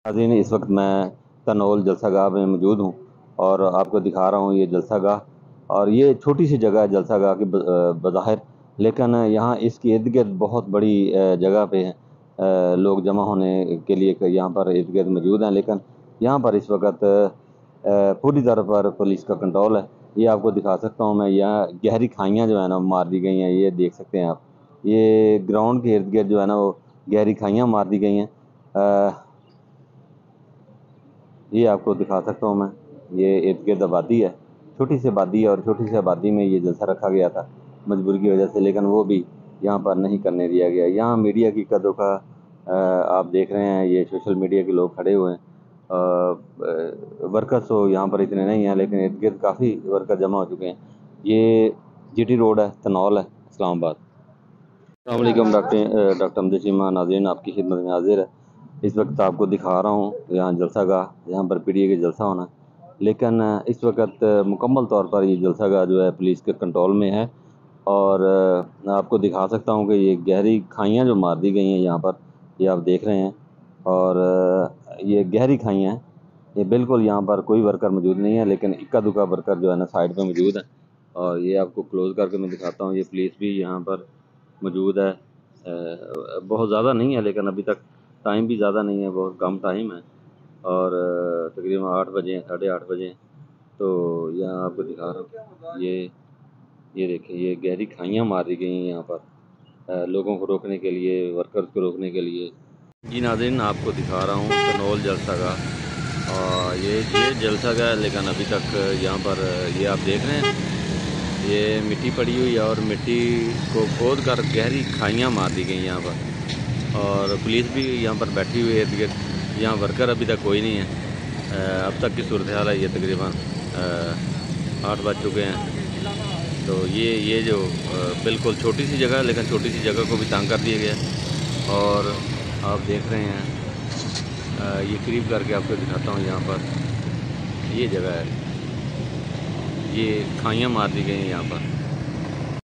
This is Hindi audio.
नाज़रीन, इस वक्त मैं तनोल जलसा गाह में मौजूद हूँ और आपको दिखा रहा हूँ ये जलसा गाह। और ये छोटी सी जगह है जलसा गाह की बज़ाहिर, लेकिन यहाँ इसके इर्द गिर्द बहुत बड़ी जगह पे है लोग जमा होने के लिए यहाँ पर इर्द गिर्द मौजूद हैं। लेकिन यहाँ पर इस वक्त पूरी तरह पर पुलिस का कंट्रोल है। ये आपको दिखा सकता हूँ मैं, यहाँ गहरी खाइयाँ जो है ना मार दी गई हैं। ये देख सकते हैं आप, ये ग्राउंड के इर्द गिर्द जो है ना वो गहरी खाइयाँ मार दी गई हैं। ये आपको दिखा सकता हूँ मैं, ये इर्द गिर्द आबादी है, छोटी सी आबादी है और छोटी सी आबादी में ये जलसा रखा गया था मजबूरी की वजह से, लेकिन वो भी यहाँ पर नहीं करने दिया गया। यहाँ मीडिया की कदों का आप देख रहे हैं, ये सोशल मीडिया के लोग खड़े हुए हैं। वर्कर्स तो यहाँ पर इतने नहीं हैं, लेकिन इर्द गिर्द काफ़ी वर्कर जमा हो चुके हैं। ये जीटी रोड है, तनौल है, इस्लामाबाद। अस्सलाम वालेकुम डॉक्टर अमजद चीमा। नाज़रीन, आपकी खिदमत में हाजिर है। इस वक्त आपको दिखा रहा हूँ यहाँ जलसा गाह, यहाँ पर पीडीए का जलसा होना है, लेकिन इस वक्त मुकम्मल तौर पर ये जलसा गाह जो है पुलिस के कंट्रोल में है। और आपको दिखा सकता हूँ कि ये गहरी खाइयाँ जो मार दी गई हैं यहाँ पर, ये आप देख रहे हैं। और ये गहरी खाइयाँ हैं, ये बिल्कुल यहाँ पर कोई वर्कर मौजूद नहीं है, लेकिन इक्का दुक्का वर्कर जो है ना साइड पर मौजूद है। और ये आपको क्लोज़ करके मैं दिखाता हूँ, ये पुलिस भी यहाँ पर मौजूद है। बहुत ज़्यादा नहीं है, लेकिन अभी तक टाइम भी ज़्यादा नहीं है, बहुत कम टाइम है। और तकरीबन 8 बजे हैं, 8:30 बजे हैं। तो यहाँ आपको दिखा रहा हूँ, ये देखिए, ये गहरी खाइयाँ मार दी गई हैं यहाँ पर लोगों को रोकने के लिए, वर्कर्स को रोकने के लिए। जी नाज़रीन, आपको दिखा रहा हूँ तनोल जलसा गाह, और ये जलसा गाह, लेकिन अभी तक यहाँ पर ये आप देख रहे हैं, ये मिट्टी पड़ी हुई है और मिट्टी को खोद कर गहरी खाइयाँ मार दी गई यहाँ पर। और पुलिस भी यहाँ पर बैठी हुई है इर्द गिर्द। यहाँ वर्कर अभी तक कोई नहीं है। अब तक की सूरत हाल है, ये तकरीबन 8 बज चुके हैं। तो ये जो बिल्कुल छोटी सी जगह है, लेकिन छोटी सी जगह को भी तंग कर दिया गया। और आप देख रहे हैं, ये करीब करके आपको दिखाता हूँ। यहाँ पर ये जगह है, ये खाइयाँ मार दी गई हैं यहाँ पर।